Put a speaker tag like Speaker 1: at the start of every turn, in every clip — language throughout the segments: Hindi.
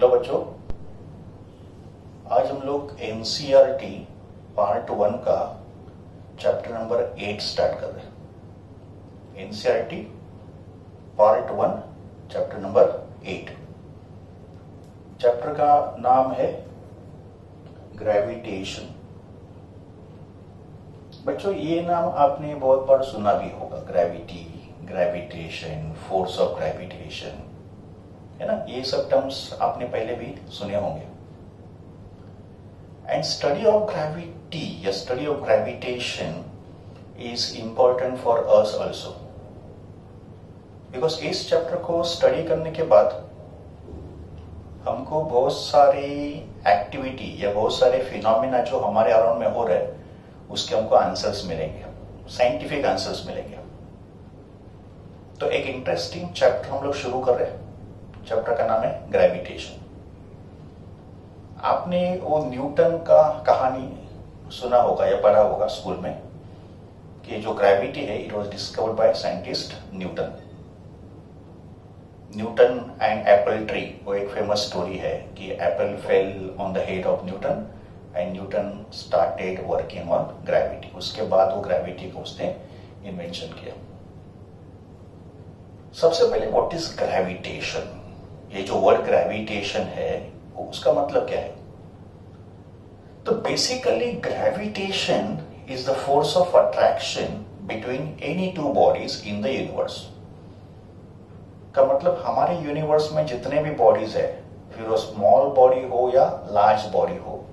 Speaker 1: हेलो बच्चों, आज हम लोग एनसीईआरटी पार्ट 1 का चैप्टर नंबर 8 स्टार्ट कर रहे हैं। NCERT part 1 chapter number 8। Chapter का नाम है ग्रेविटेशन। बच्चों, ये नाम आपने बहुत बार सुना भी होगा, gravity, gravitation, force of gravitation, है ना। ये सब टर्म्स आपने पहले भी सुने होंगे। एंड स्टडी ऑफ ग्रेविटी या study of gravitation is important for us also, because इस चैप्टर को स्टडी करने के बाद हमको बहुत सारी एक्टिविटी या बहुत सारे फिनोमिना जो हमारे अराउंड में हो रहे हैं उसके हमको आंसर्स मिलेंगे, साइंटिफिक आंसर्स मिलेंगे। तो एक इंटरेस्टिंग चैप्टर हम लोग शुरू कर रहे हैं। चैप्टर का नाम है ग्रेविटेशन। आपने वो न्यूटन का कहानी सुना होगा या पढ़ा होगा स्कूल में कि जो ग्रेविटी है it was discovered by scientist Newton. Newton and Apple tree, वो एक फेमस स्टोरी है कि Apple fell on the head of Newton and Newton started working on gravity. उसके बाद वो ग्रेविटी को उसने इन्वेंशन किया। सबसे पहले व्हाट इज ग्रेविटेशन? ये जो वर्ड ग्रेविटेशन है उसका मतलब क्या है? तो basically gravitation is the force of attraction between any two bodies in the universe. का मतलब हमारे यूनिवर्स में जितने भी बॉडीज है, फिर वो स्मॉल बॉडी हो या लार्ज बॉडी हो।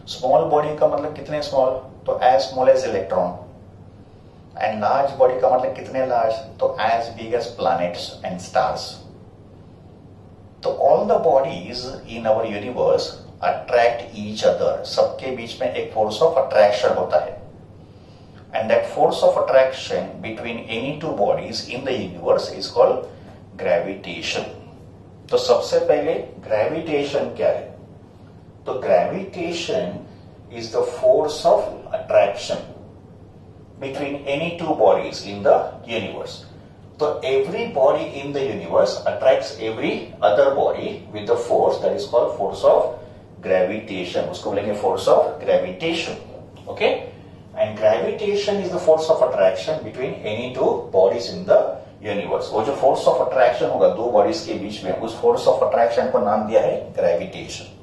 Speaker 1: स्मॉल बॉडी का मतलब कितने स्मॉल? तो as small as electron. And large body का मतलब कितने लार्ज? तो as big as planets and stars. तो all the bodies in our universe attract each other. सबके बीच में एक फोर्स ऑफ अट्रैक्शन होता है, and that force of attraction between any two bodies in the universe is called gravitation. तो सबसे पहले ग्रेविटेशन क्या है? तो gravitation is the force of attraction between any two bodies in the universe. So every body in the universe attracts every other body with the force that is called force of gravitation. उसको बोलेंगे force of gravitation. Okay? And gravitation is the force of attraction between any two bodies in the universe. वो जो force of attraction होगा दो bodies के बीच में, उस force of attraction को नाम दिया है gravitation.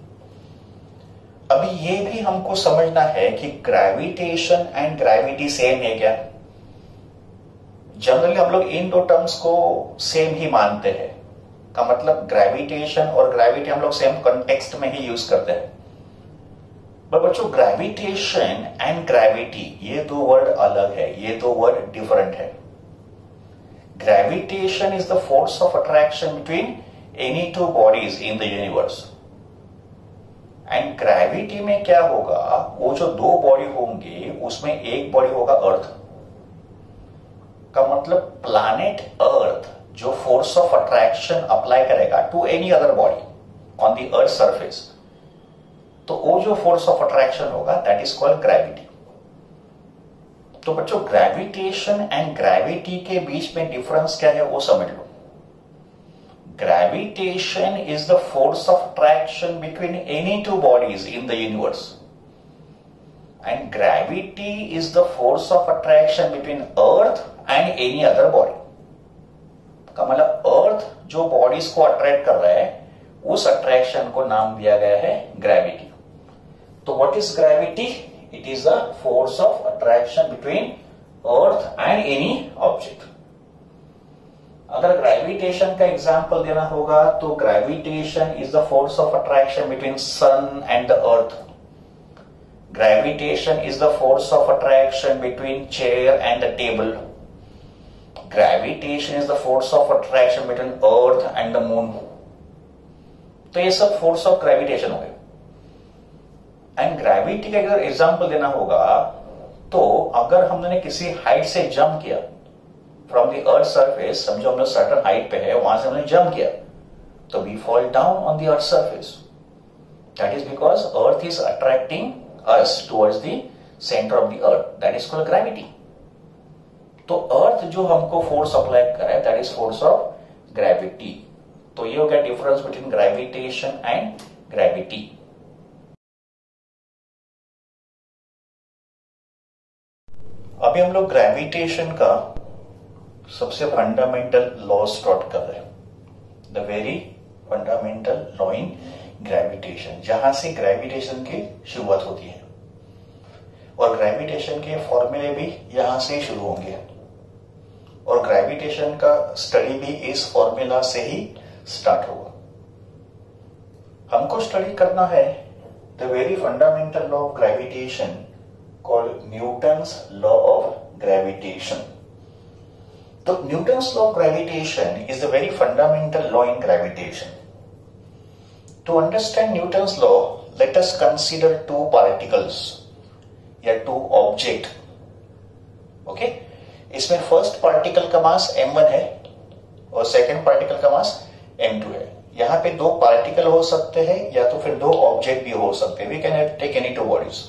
Speaker 1: अभी ये भी हमको समझना है कि ग्रेविटेशन एंड ग्रेविटी सेम है क्या? जनरली हम लोग इन दो टर्म्स को सेम ही मानते हैं। का मतलब ग्रेविटेशन और ग्रेविटी हम लोग सेम कॉन्टेक्स्ट में ही यूज करते हैं। पर बच्चों, ग्रेविटेशन एंड ग्रेविटी ये दो वर्ड अलग है, ये दो वर्ड डिफरेंट है। Gravitation is the force of attraction between any two bodies in the universe. And gravity में क्या होगा? वो जो दो बॉडी होंगे उसमें एक बॉडी होगा अर्थ। का मतलब प्लैनेट अर्थ जो फोर्स ऑफ अट्रैक्शन अप्लाई करेगा to any other body on the earth surface, तो वो जो फोर्स ऑफ अट्रैक्शन होगा दैट इज कॉल्ड ग्रेविटी। तो बच्चों, ग्रेविटेशन एंड ग्रेविटी के बीच में डिफरेंस क्या है वो समझ लो। Gravitation is the force of attraction between any two bodies in the universe, and gravity is the force of attraction between Earth and any other body. का मतलब Earth जो bodies को attract कर रहा है उस attraction को नाम दिया गया है gravity. तो what is gravity? It is the force of attraction between Earth and any object. अगर ग्रेविटेशन का एग्जाम्पल देना होगा तो gravitation is the force of attraction between sun and the earth. Gravitation is the force of attraction between chair and the table. Gravitation is the force of attraction between earth and the moon. तो ये सब फोर्स ऑफ ग्रेविटेशन हो गए। एंड ग्रेविटी का अगर एग्जाम्पल देना होगा तो अगर हमने किसी हाइट से जंप किया फ्रॉम द अर्थ सरफेस, समझो हम लोग सर्टेन हाइट पे है, वहां से हमने जंप किया, तो we fall down on the earth surface. That is because earth is attracting us towards the centre of the earth, that is called gravity. तो अर्थ जो हमको फोर्स अप्लाई करे that is force of gravity. तो ये हो गया difference between gravitation and gravity. अभी हम लोग ग्रेविटेशन का सबसे फंडामेंटल लॉ स्टार्ट कर रहे हैं, the very fundamental law in gravitation, जहां से ग्रेविटेशन की शुरुआत होती है और ग्रेविटेशन के फॉर्मूले भी यहां से ही शुरू होंगे और ग्रेविटेशन का स्टडी भी इस फॉर्मूला से ही स्टार्ट होगा। हमको स्टडी करना है the very fundamental law of gravitation called Newton's law of gravitation. तो Newton's law of gravitation is the very fundamental law in gravitation. To understand Newton's law, let us consider two particles या two object. Okay? इसमें फर्स्ट पार्टिकल का मास m1 है और सेकंड पार्टिकल का मास m2 है। यहां पे दो पार्टिकल हो सकते हैं या तो फिर दो ऑब्जेक्ट भी हो सकते हैं। We can take any two bodies.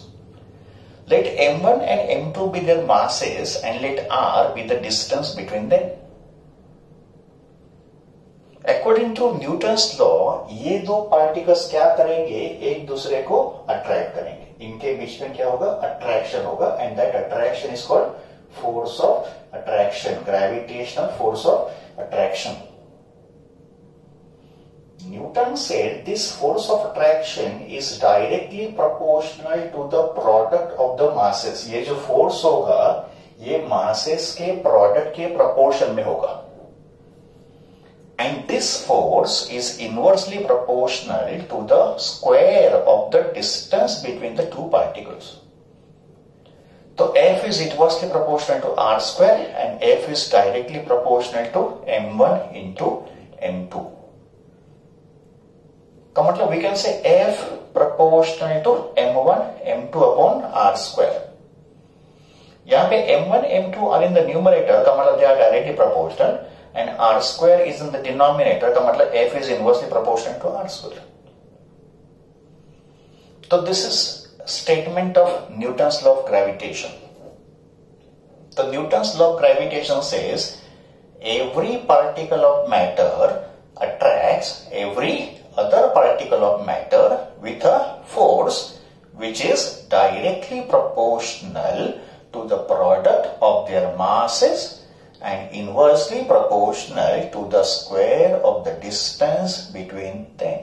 Speaker 1: Let m1 and m2 be their masses and let r be the distance between them. According to Newton's law ये दो पार्टिकल्स क्या करेंगे, एक दूसरे को अट्रैक्ट करेंगे, इनके बीच में क्या होगा, अट्रैक्शन होगा and that attraction is called force of attraction, gravitational force of attraction. Newton said this force of attraction is directly proportional to the product of the masses. ये जो फोर्स होगा ये मासेस के प्रोडक्ट के प्रोपोर्शन में होगा and this force is inversely proportional to the square of the distance between the two particles. So F is inversely proportional to r square and F is directly proportional to m1 into m2. का मतलब we can say F proportional to m1 m2 upon r square. यहां पे m1 m2 are in the numerator, का मतलब they are directly proportional and r square is in the denominator, का मतलब f is inversely proportional to r square. So this is statement of Newton's law of gravitation. The Newton's law of gravitation says every particle of matter attracts every other particle of matter with a force which is directly proportional to the product of their masses and inversely proportional to the square of the distance between them.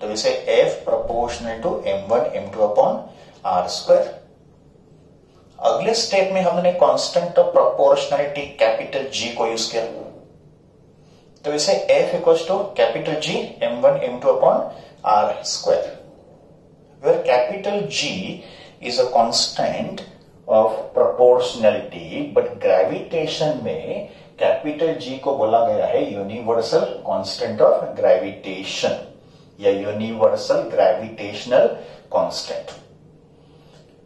Speaker 1: So we say F proportional to m1 m2 upon r square. अगले स्टेप में हमने constant of proportionality capital G को यूज किया, तो इसे F equals to capital G m1 m2 upon r square, where capital G is a constant of proportionality, but gravitation में कैपिटल G को बोला गया है यूनिवर्सल कांस्टेंट ऑफ ग्रेविटेशन या universal gravitational constant.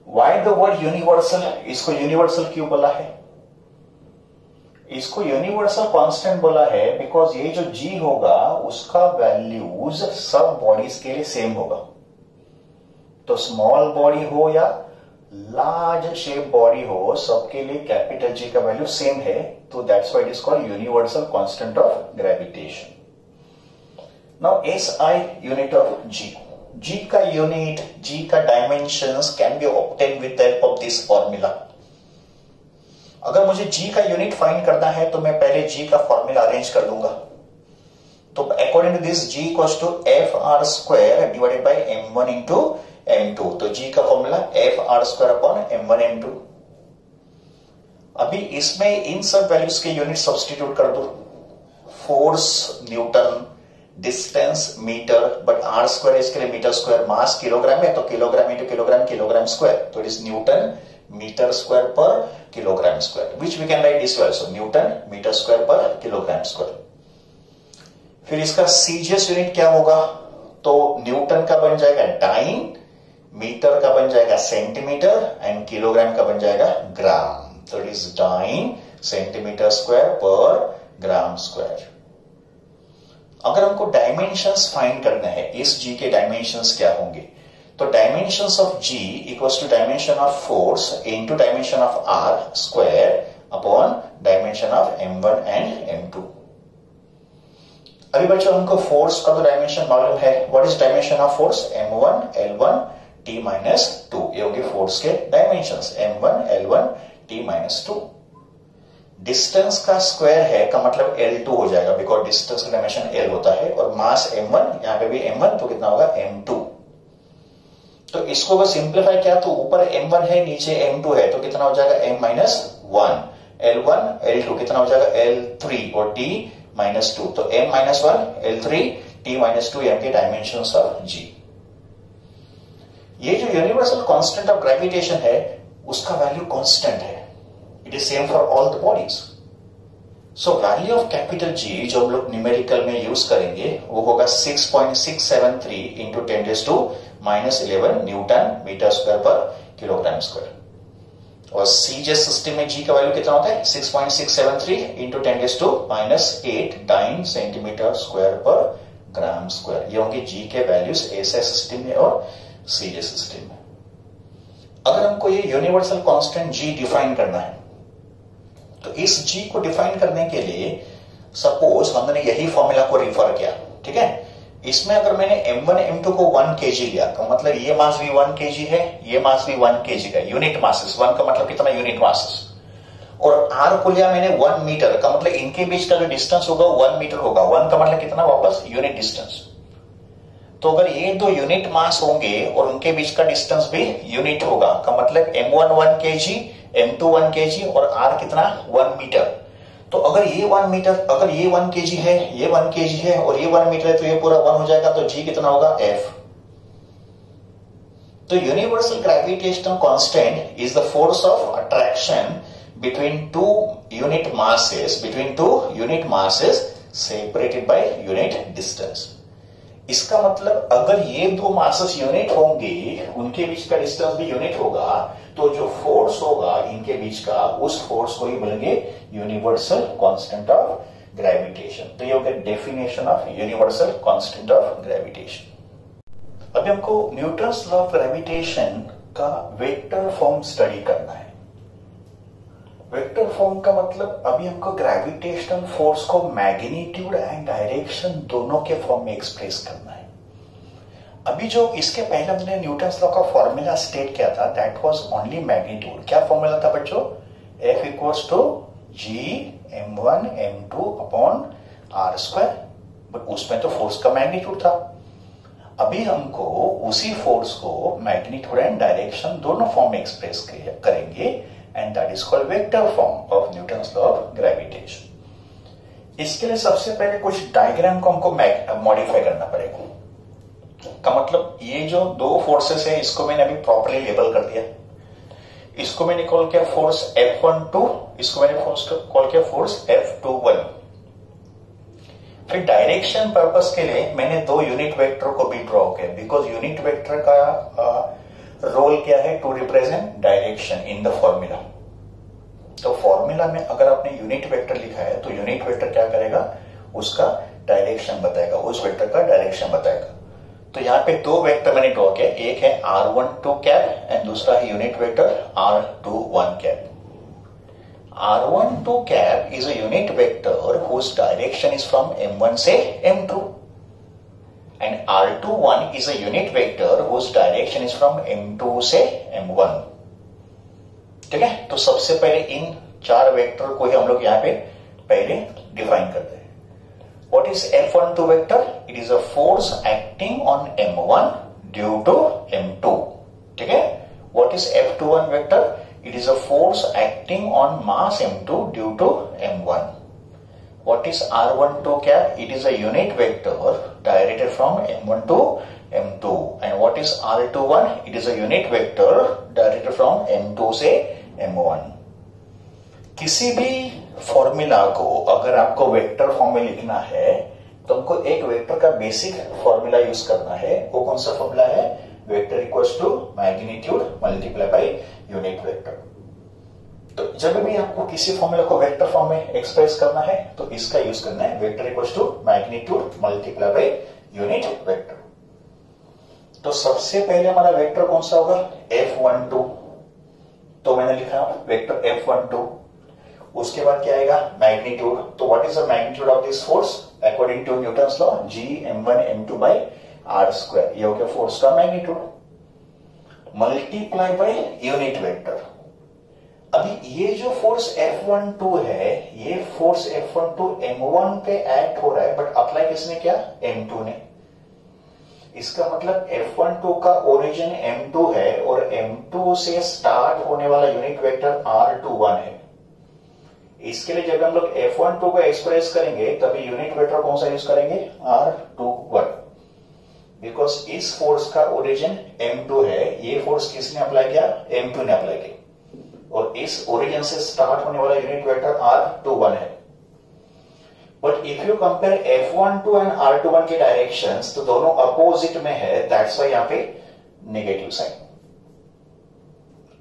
Speaker 1: Why the word universal, इसको यूनिवर्सल क्यों बोला है, इसको यूनिवर्सल कांस्टेंट बोला है बिकॉज ये जो G होगा उसका वैल्यूज सब बॉडीज के लिए सेम होगा। तो स्मॉल बॉडी हो या लार्ज शेप बॉडी हो, सबके लिए कैपिटल G का वैल्यू सेम है, तो that's why it is called universal constant of gravitation. Now SI unit of G, G का यूनिट, G का dimensions can be obtain with the help of this formula. अगर मुझे G का यूनिट फाइंड करना है तो मैं पहले G का फॉर्मूला अरेंज कर दूंगा। तो according to this G equals to FR square divided by m1 into m2, तो G का formula FR square upon m1 m2। अभी इसमें इन सब वैल्यूज के यूनिट सब्स्टिट्यूट कर दो, force newton, distance metre, but r square इसके लिए मीटर स्क्वायर, मास किलोग्राम है तो kilogram into kilogram, kilogram square, तो it is newton metre square per kilogram square, which we can write this way also, newton metre square per kilogram square. फिर इसका सीजीएस यूनिट क्या होगा, तो न्यूटन का बन जाएगा डाइन, मीटर का बन जाएगा सेंटीमीटर एंड किलोग्राम का बन जाएगा ग्राम, तो it is dyne centimetre square पर ग्राम स्क्वायर। अगर हमको डायमेंशंस फाइंड करना है, इस G के डायमेंशंस क्या होंगे, तो dimensions of G equals to dimension of force into dimension of R square upon dimension of m1 and m2। अभी बच्चों हमको फोर्स का तो डायमेंशन मालूम है. What is dimension of force? m1 l1 t minus 2. ये होंगे फोर्स के dimensions. m1 l1 t minus 2. Distance का स्क्वायर है का मतलब l2 हो जाएगा, बिकॉज डिस्टेंस का डायमेंशन l होता है, और मास m1, यहां पे भी m1, तो कितना होगा m2. तो इसको अगर सिंप्लीफाई किया तो ऊपर m1 है, नीचे m2 है, तो कितना हो जाएगा m माइनस 1. l1 l2 कितना हो जाएगा l3 और t माइनस 2. तो m minus 1 l3 t minus 2 के डायमेंशंस ऑफ g. ये जो यूनिवर्सल कांस्टेंट ऑफ ग्रेविटेशन है उसका वैल्यू कांस्टेंट है. It is same for all the bodies. So value of capital G जो हम लोग न्यूमेरिकल में यूज करेंगे वो होगा 6.673 into 10⁻⁻11 Newton metre square per kilogram square. और सीजे सिस्टम में G का वैल्यू कितना होता है? 6.673 इंटू 10⁻8 डाइन सेंटीमीटर स्क्वायर पर ग्राम स्क्वायर. ये होंगे G के वैल्यूज एसआई सिस्टम में और सीजे सिस्टम में. अगर हमको ये यूनिवर्सल कांस्टेंट G डिफाइन करना है तो इस G को डिफाइन करने के लिए सपोज हमने यही फॉर्मूला को रिफर किया. ठीक है, इसमें अगर मैंने m1 m2 को 1 kg लिया तो मतलब ये मास भी 1 kg है, ये मास भी 1 kg का. यूनिट मासेस 1 का मतलब कितना? Unit masses. और r को लिया मैंने 1 मीटर का मतलब इनके बीच का जो डिस्टेंस होगा 1 मीटर होगा. 1 का मतलब कितना? वापस यूनिट डिस्टेंस. तो अगर ये दो यूनिट मास होंगे और उनके बीच का डिस्टेंस भी यूनिट होगा का मतलब m1 1 kg, m2 1 kg और r कितना? 1 मीटर. तो अगर ये 1 मीटर, अगर ये 1 kg है, ये 1 kg है और ये 1 मीटर है तो ये पूरा 1 हो जाएगा. तो G कितना होगा? F. तो universal gravitational constant is the force of attraction between two unit masses separated by unit distance. इसका मतलब अगर ये दो मासेस यूनिट होंगे, उनके बीच का डिस्टेंस भी यूनिट होगा, तो जो फोर्स होगा इनके बीच का, उस फोर्स को ही बोलेंगे यूनिवर्सल कांस्टेंट ऑफ ग्रेविटेशन. तो ये हो गया definition of universal constant of gravitation. अभी हमको न्यूटन्स लॉ ऑफ ग्रेविटेशन का वेक्टर फॉर्म स्टडी करना है. वेक्टर फॉर्म का मतलब अभी हमको ग्रेविटेशनल फोर्स को मैग्नीट्यूड एंड डायरेक्शन दोनों के फॉर्म में एक्सप्रेस करना है. अभी जो इसके पहले हमने न्यूटन्स लॉ का फॉर्मूला स्टेट किया था दैट वाज ओनली मैग्नीट्यूड. क्या फॉर्मूला था बच्चों? F equals to G m1 m2 upon r square. But उसमें तो फोर्स का मैग्नीट्यूड था. अभी हमको उसी फोर्स को मैग्नीट्यूड एंड डायरेक्शन दोनों फॉर्म में एक्सप्रेस करेंगे and that is called vector form of Newton's law of gravitation. इसके लिए सबसे पहले कुछ डायग्राम को हमको मॉडिफाई करना पड़ेगा. का मतलब ये जो दो फोर्सेस है इसको मैंने अभी प्रॉपर्ली लेबल कर दिया. इसको मैंने कॉल किया फोर्स F12, इसको मैंने कॉल किया फोर्स F21. फिर डायरेक्शन पर्पस के लिए मैंने दो यूनिट वेक्टर को भी ड्रॉ किया, बिकॉज यूनिट वेक्टर का रोल क्या है? To represent direction in the formula. तो फॉर्मूला में अगर आपने यूनिट वेक्टर लिखा है तो यूनिट वेक्टर क्या करेगा? उसका डायरेक्शन बताएगा, उस वेक्टर का डायरेक्शन बताएगा. तो यहां पे दो वेक्टर मैंने ड्रॉ किया, एक है r12 कैप एंड दूसरा है unit vector r21 cap. r12 cap is a unit vector whose direction is from m1 से m2 and r21 is a unit vector whose direction is from m2 से m1. ठीक है, तो सबसे पहले इन चार वेक्टर को ही हम लोग यहाँ पे पहले डिफाइन करते हैं. What is F12 vector? It is a force acting on m1 due to m2. ठीक है. What is F21 vector? It is a force acting on mass m2 due to m1. What is r12 cap? It is a unit vector directed from m1 to m2. And what is r21? It is a unit vector directed from m2 से m1. किसी भी फॉर्मूला को अगर आपको वेक्टर फॉर्म में लिखना है तो हमको एक वेक्टर का बेसिक फॉर्मूला यूज करना है. वो कौन सा फॉर्मूला है? Vector equals to magnitude multiply by unit vector. तो जब भी आपको किसी फॉर्मूला को वेक्टर फॉर्म में एक्सप्रेस करना है तो इसका यूज करना है, vector equals to magnitude multiply by unit vector. तो सबसे पहले हमारा वेक्टर कौन सा होगा? F12. तो मैंने लिखा वेक्टर F12. उसके बाद क्या आएगा? मैग्नीट्यूड. तो what is the magnitude of this force? According to Newton's law G m1 m2 by r square, ये हो गया फोर्स का magnitude, multiply by unit vector. अभी ये जो फोर्स F12 है, ये फोर्स F12 m1 पे एक्ट हो रहा है, बट अप्लाई किसने किया? m2 ने। इसका मतलब F12 का ओरिजिन m2 है और m2 से स्टार्ट होने वाला यूनिट वेक्टर r21 है। इसके लिए जब हम लोग F12 को एक्सप्रेस करेंगे तभी यूनिट वेक्टर कौन सा यूज करेंगे? r21, बिकॉज इस फोर्स का ओरिजिन m2 है, ये फोर्स किसने अप्लाई किया? m2 ने अप्लाई किया, और इस ओरिजिन से स्टार्ट होने वाला यूनिट वेक्टर r21 है। But if you compare F12 and r21 के डायरेक्शंस, तो दोनों अपोजिट में है, दैट्स व्हाई यहां पे नेगेटिव साइन।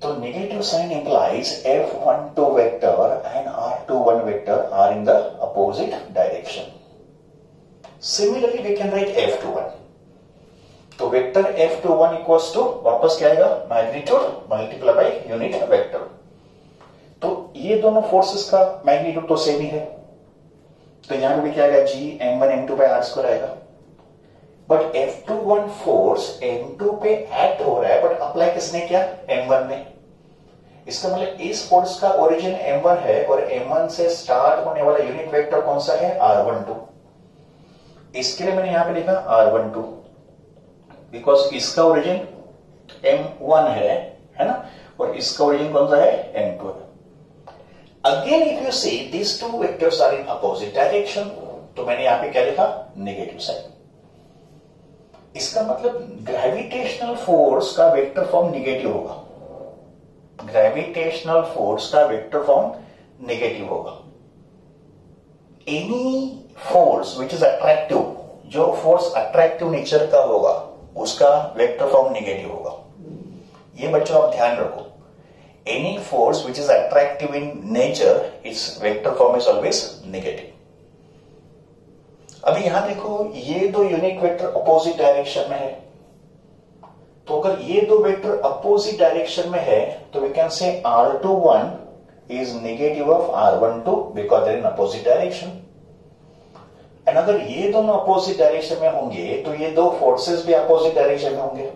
Speaker 1: तो negative sign implies F12 vector and r21 vector are in the opposite direction. Similarly we can write F21, तो वेक्टर F21 इक्वल्स टू वापस क्या आएगा? Magnitude multiply by unit vector. तो ये दोनों फोर्सेस का मैग्नीट्यूड तो सेम ही है, तो यहां पे भी क्या आएगा? G m1 m2 by r square आएगा। बट F21 फोर्स m2 पे एक्ट हो रहा है, बट अप्लाई किसने किया? m1 ने। इसका मतलब इस फोर्स का ओरिजिन m1 है और m1 से स्टार्ट होने वाला यूनिट वेक्टर कौन सा है? r12। इसके लिए मैंने यहां पे लिखा r12, बिकॉज इसका ओरिजिन m1 है ना, और इसका ओरिजिन कौन सा है? m2 है। Again if you see these two vectors are in opposite direction, तो मैंने यहां पे क्या लिखा? Negative sign. इसका मतलब ग्रेविटेशनल फोर्स का वेक्टर फॉर्म नेगेटिव होगा, ग्रेविटेशनल फोर्स का वेक्टर फॉर्म नेगेटिव होगा। Any force which is attractive, जो फोर्स अट्रैक्टिव नेचर का होगा, उसका वेक्टर फॉर्म नेगेटिव होगा। ये बच्चों आप ध्यान रखो, any force which is attractive in nature, it's vector form is always negative. अभी यहां देखो, ये दो यूनिट वेक्टर अपोजिट डायरेक्शन में है, तो अगर ये दो वेक्टर अपोजिट डायरेक्शन में है, तो we can say r21 is negative of r12 because they in opposite direction. And अगर ये दोनों अपोजिट डायरेक्शन में होंगे, तो ये दो फोर्सेस भी अपोजिट डायरेक्शन में होंगे।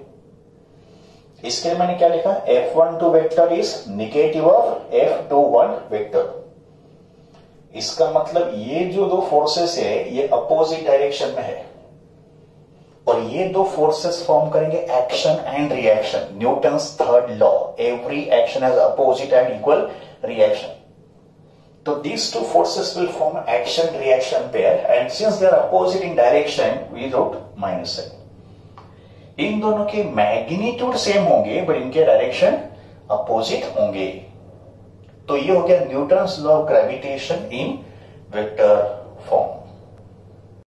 Speaker 1: इसके लिए मैंने क्या लिखा? F12 vector is negative of F21 vector. इसका मतलब ये जो दो फोर्सेस है, ये अपोजिट डायरेक्शन में है, और ये दो फोर्सेस फॉर्म करेंगे action and reaction. Newton's third law, every action has opposite and equal reaction. तो these two forces will form action reaction pair, and since they are opposite in direction, we wrote minus sign. इन दोनों के मैग्नीट्यूड सेम होंगे, बट इनके डायरेक्शन अपोजिट होंगे। तो ये हो गया Newton's law of gravitation in vector form.